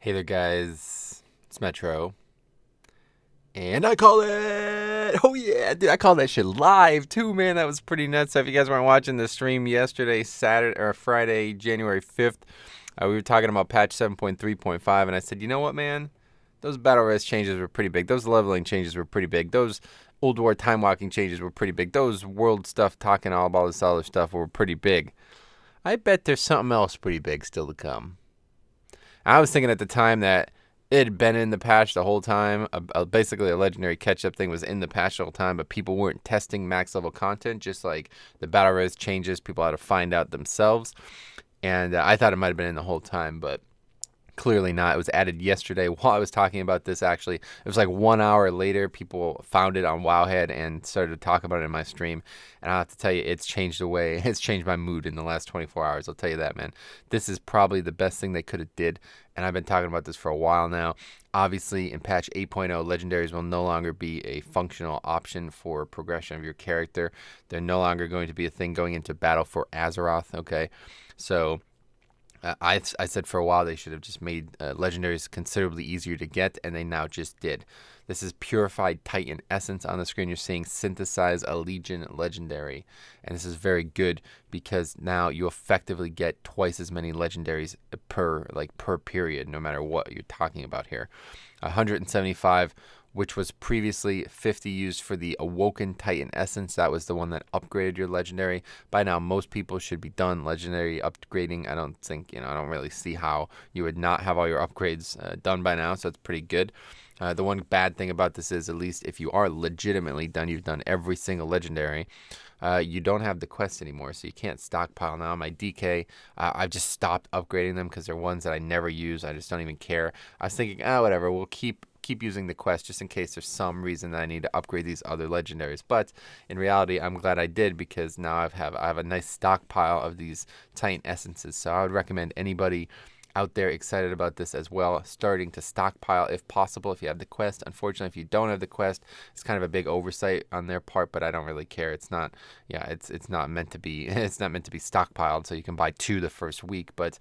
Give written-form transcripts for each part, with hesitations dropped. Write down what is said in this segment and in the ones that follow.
Hey there, guys. It's Metro. And I call it! Oh, yeah, dude, I called that shit live, too, man. That was pretty nuts. So if you guys weren't watching the stream yesterday, Friday, January 5th, we were talking about patch 7.3.5, and I said, you know what, man? Those Battlerez changes were pretty big. Those leveling changes were pretty big. Those Ulduar timewalking changes were pretty big. Those world stuff, talking all about this other stuff, were pretty big. I bet there's something else pretty big still to come. I was thinking at the time that it had been in the patch the whole time. Basically, a legendary catch-up thing was in the patch the whole time, but people weren't testing max-level content, just like the Battlerez changes. People had to find out themselves, and I thought it might have been in the whole time, but clearly not. It was added yesterday while I was talking about this, actually. It was like 1 hour later, people found it on Wowhead and started to talk about it in my stream. And I have to tell you, it's changed the way, it's changed my mood in the last 24 hours. I'll tell you that, man. This is probably the best thing they could have did. And I've been talking about this for a while now. Obviously, in patch 8.0, legendaries will no longer be a functional option for progression of your character. They're no longer going to be a thing going into battle for Azeroth, okay? So I said for a while they should have just made legendaries considerably easier to get, and they now just did. This is Purified Titan Essence on the screen. You're seeing Synthesize a Legion Legendary, and this is very good because now you effectively get twice as many legendaries per period, no matter what you're talking about here. 175, which was previously 50 used for the Awoken Titan Essence. That was the one that upgraded your legendary. By now, most people should be done legendary upgrading. I don't think, I don't really see how you would not have all your upgrades done by now, so it's pretty good. The one bad thing about this is, at least if you are legitimately done, you've done every single legendary, you don't have the quest anymore, so you can't stockpile now. My DK, I've just stopped upgrading them because they're ones that I never use. I just don't even care. I was thinking, whatever, we'll keep using the quest just in case there's some reason that I need to upgrade these other legendaries. But in reality, I'm glad I did, because now I have a nice stockpile of these Titan Essences. So I would recommend anybody out there excited about this as well, starting to stockpile if possible, if you have the quest. Unfortunately, if you don't have the quest, it's kind of a big oversight on their part, but I don't really care. It's not, it's not meant to be, it's not meant to be stockpiled, so you can buy 2 the first week, but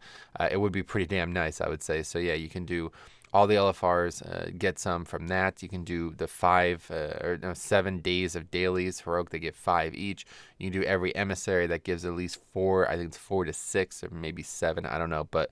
it would be pretty damn nice, I would say. So yeah, you can do all the LFRs, get some from that. You can do the 7 days of dailies. Heroic, they get 5 each. You can do every emissary. That gives at least 4. I think it's 4 to 6 or maybe 7. I don't know. But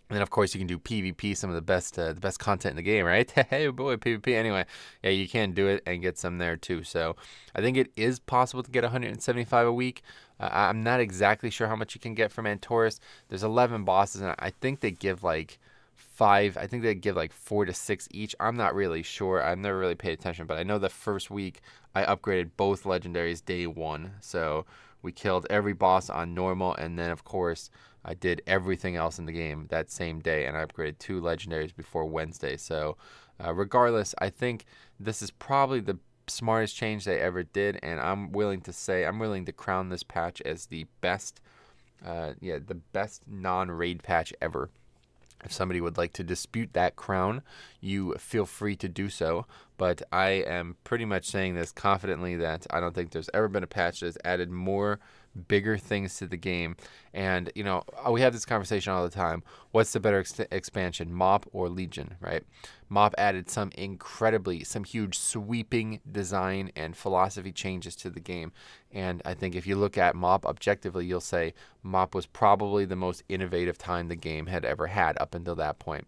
and then, of course, you can do PvP, some of the best content in the game, right? Hey, boy, PvP. Anyway, yeah, you can do it and get some there, too. So I think it is possible to get 175 a week. I'm not exactly sure how much you can get from Antorus. There's 11 bosses, and I think they give, like, 5. I think they give like 4 to 6 each. I'm not really sure. I've never really paid attention, but I know the first week I upgraded both legendaries day 1. So we killed every boss on normal, and then of course I did everything else in the game that same day, and I upgraded 2 legendaries before Wednesday. So regardless, I think this is probably the smartest change they ever did, and I'm willing to crown this patch as the best, the best non-raid patch ever. If somebody would like to dispute that crown, you feel free to do so. But I am pretty much saying this confidently, that I don't think there's ever been a patch that has added more bigger things to the game. And, we have this conversation all the time. What's the better expansion, MoP or Legion, right? MoP added some huge sweeping design and philosophy changes to the game. And I think if you look at MoP objectively, you'll say MoP was probably the most innovative time the game had ever had up until that point.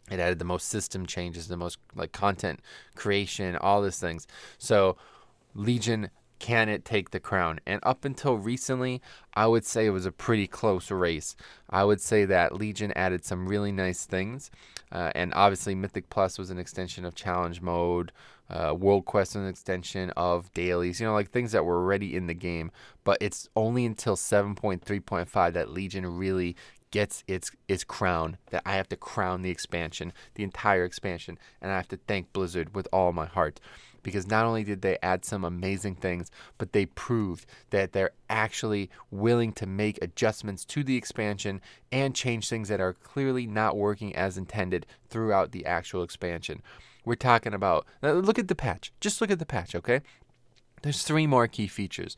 It added the most system changes, the most content creation, all these things. So Legion, can it take the crown? And up until recently, I would say it was a pretty close race. I would say that Legion added some really nice things. And obviously Mythic Plus was an extension of challenge mode. World Quest was an extension of dailies. Like things that were already in the game. But it's only until 7.3.5 that Legion really gets its crown, that I have to crown the expansion, the entire expansion. And I have to thank Blizzard with all my heart. Because not only did they add some amazing things, but they proved that they're actually willing to make adjustments to the expansion and change things that are clearly not working as intended throughout the actual expansion. We're talking about, look at the patch. Just look at the patch, okay? There's 3 more key features.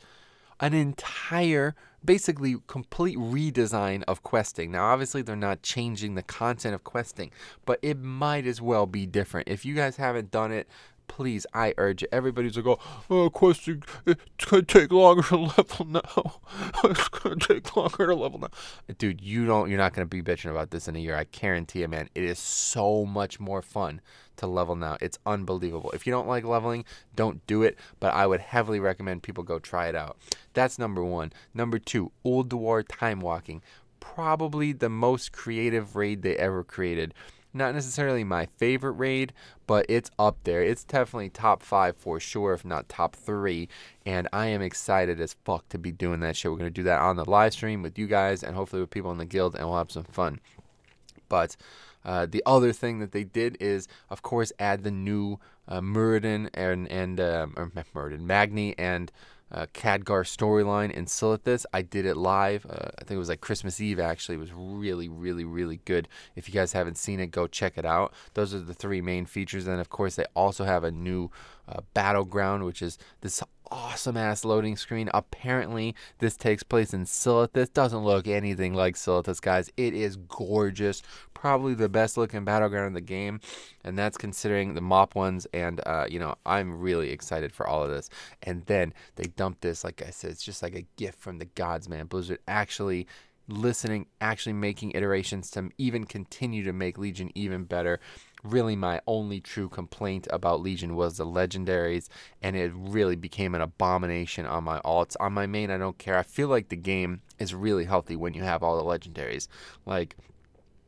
an entire, basically complete redesign of questing. Now, obviously, they're not changing the content of questing, but it might as well be different. If you guys haven't done it, please, I urge it. Everybody's like, oh, questing, it's going to take longer to level now. It's going to take longer to level now. Dude, you're not going to be bitching about this in a year. I guarantee you, man. It is so much more fun to level now. It's unbelievable. If you don't like leveling, don't do it, but I would heavily recommend people go try it out. That's number one. Number two, Ulduar time walking. Probably the most creative raid they ever created. Not necessarily my favorite raid, but it's up there. It's definitely top 5 for sure, if not top 3. And I am excited as fuck to be doing that shit. We're going to do that on the live stream with you guys and hopefully with people in the guild, and we'll have some fun. But the other thing that they did is, of course, add the new Magni and Khadgar storyline in Silithus. I did it live. I think it was like Christmas Eve, actually. It was really, really, really good. If you guys haven't seen it, go check it out. Those are the 3 main features. And, of course, they also have a new battleground, which is this awesome-ass loading screen. Apparently, this takes place in Silithus. Doesn't look anything like Silithus, guys. It is gorgeous. Probably the best-looking battleground in the game, and that's considering the mop ones. And, you know, I'm really excited for all of this. And then they dumped this, like I said, it's just like a gift from the gods, man. Blizzard actually listening, actually making iterations to even continue to make Legion even better. Really, my only true complaint about Legion was the legendaries, and it really became an abomination on my alts. On my main, I don't care. I feel like the game is really healthy when you have all the legendaries. Like,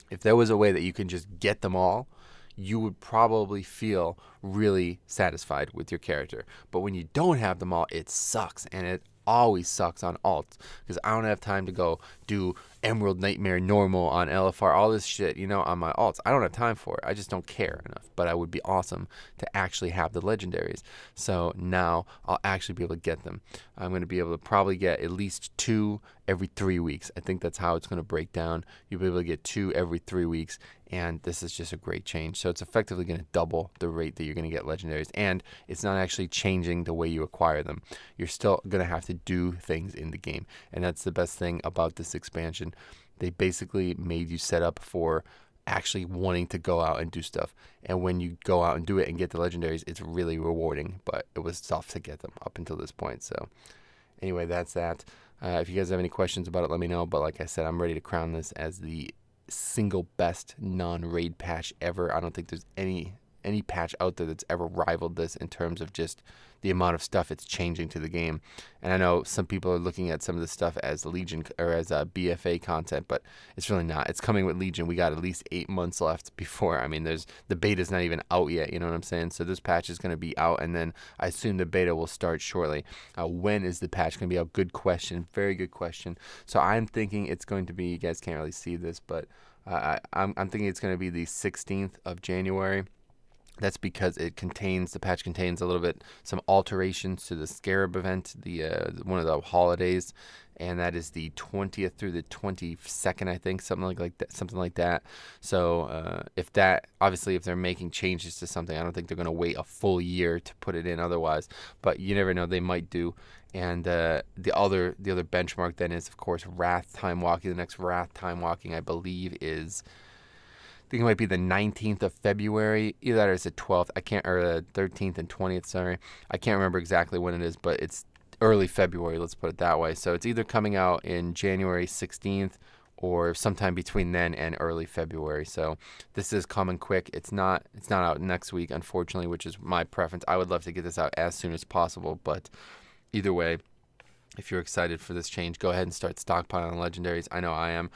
if there was a way that you can just get them all, you would probably feel really satisfied with your character. But when you don't have them all, it sucks, and it always sucks on alts, because I don't have time to go do Emerald Nightmare normal on LFR, all this shit, you know, on my alts. I don't have time for it. I just don't care enough. But I would be awesome to actually have the legendaries. So now I'll actually be able to get them. I'm going to be able to probably get at least 2 every 3 weeks. I think that's how it's going to break down. You'll be able to get 2 every 3 weeks, and this is just a great change. So it's effectively going to double the rate that you're going to get legendaries, and it's not actually changing the way you acquire them. You're still going to have to do things in the game, and that's the best thing about this expansion. They basically made you set up for actually wanting to go out and do stuff, and when you go out and do it and get the legendaries, it's really rewarding. But it was tough to get them up until this point. So anyway, that's that. If you guys have any questions about it, let me know. But like I said, I'm ready to crown this as the single best non-raid patch ever. I don't think there's any patch out there that's ever rivaled this in terms of just the amount of stuff it's changing to the game. And I know some people are looking at some of this stuff as Legion or as BFA content, but it's really not. It's coming with Legion. We got at least 8 months left before. I mean, the beta's not even out yet, you know what I'm saying? So this patch is going to be out, and then I assume the beta will start shortly. When is the patch going to be out? Good question. Very good question. So I'm thinking it's going to be, you guys can't really see this, but I'm thinking it's going to be the 16th of January. That's because the patch contains a little bit, some alterations to the Scarab event, one of the holidays, and that is the 20th through the 22nd, I think, something like that. So if they're making changes to something, I don't think they're going to wait a full year to put it in otherwise. But you never know, they might do. And the other benchmark then is, of course, Wrath time walking. The next Wrath time walking, I believe, is, I think it might be the 19th of February. Either that or it's the 12th. Or the 13th and 20th, sorry. I can't remember exactly when it is, but it's early February, let's put it that way. So it's either coming out in January 16th or sometime between then and early February. So this is coming quick. It's not out next week, unfortunately, which is my preference. I would love to get this out as soon as possible, but either way, if you're excited for this change, go ahead and start stockpiling legendaries. I know I am.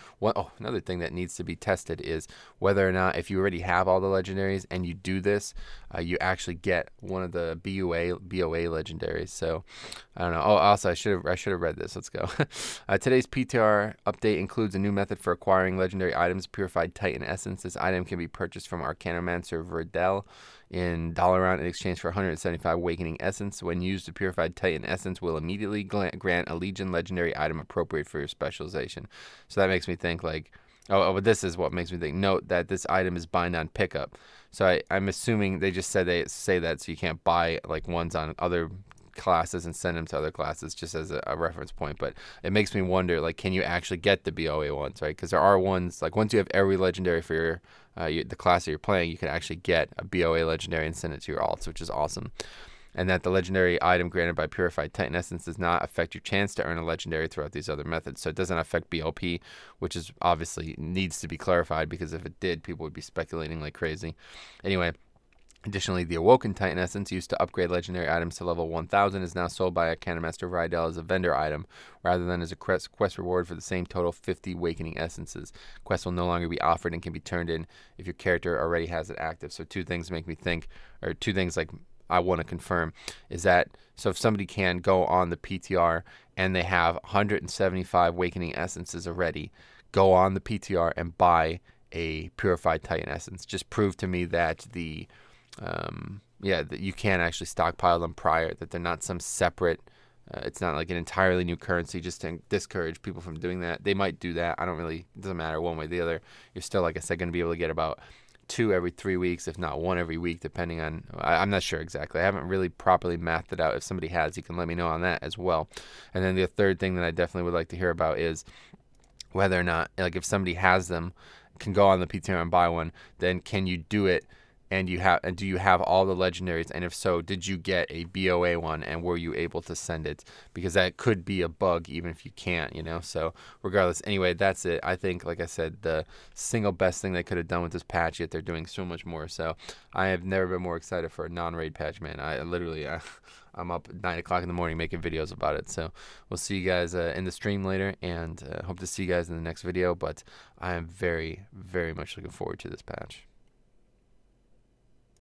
Another thing that needs to be tested is whether or not, if you already have all the legendaries and you do this, you actually get one of the BOA legendaries. So I don't know. Oh, also I should have read this. Let's go. Today's PTR update includes a new method for acquiring legendary items, Purified Titan Essence. This item can be purchased from Arcanomancer Verdel in Dalaran in exchange for 175 Awakening Essence. When used, the Purified Titan Essence will immediately grant a Legion legendary item appropriate for your specialization. So that makes me think like, but this is what makes me think. Note that this item is bind on pickup. So I'm assuming they just said they say that so you can't buy like ones on other classes and send them to other classes just as a reference point. But it makes me wonder, like, can you actually get the BOA ones, right? Because there are ones, like, once you have every legendary for your the class that you're playing, you can actually get a BOA legendary and send it to your alts, which is awesome. And that the legendary item granted by Purified Titan Essence does not affect your chance to earn a legendary throughout these other methods. So it doesn't affect BLP, which is obviously needs to be clarified, because if it did, people would be speculating like crazy. Anyway, additionally, the Awoken Titan Essence used to upgrade legendary items to level 1000 is now sold by a Cannon Master Rydell as a vendor item rather than as a quest reward for the same total 50 Awakening Essences. Quests will no longer be offered and can be turned in if your character already has it active. So two things make me think, or two things like I want to confirm, is that so if somebody can go on the PTR and they have 175 Awakening Essences already, go on the PTR and buy a Purified Titan Essence. Just prove to me that the that you can actually stockpile them prior, that they're not some separate, it's not like an entirely new currency, just to discourage people from doing that. They might do that. I don't really, it doesn't matter one way or the other. You're still, like I said, going to be able to get about 2 every 3 weeks, if not 1 every week, depending on, I'm not sure exactly. I haven't really properly mathed it out. If somebody has, you can let me know on that as well. And then the third thing that I definitely would like to hear about is whether or not, like, if somebody has them, can go on the PTR and buy one, then can you do it? And do you have all the legendaries? And if so, did you get a BOA one, and were you able to send it? Because that could be a bug even if you can't, you know. So regardless, anyway, that's it. I think, like I said, the single best thing they could have done with this patch, yet they're doing so much more. So I have never been more excited for a non-raid patch, man. I literally, I'm up at 9 o'clock in the morning making videos about it. So we'll see you guys in the stream later, and hope to see you guys in the next video. But I am very, very much looking forward to this patch.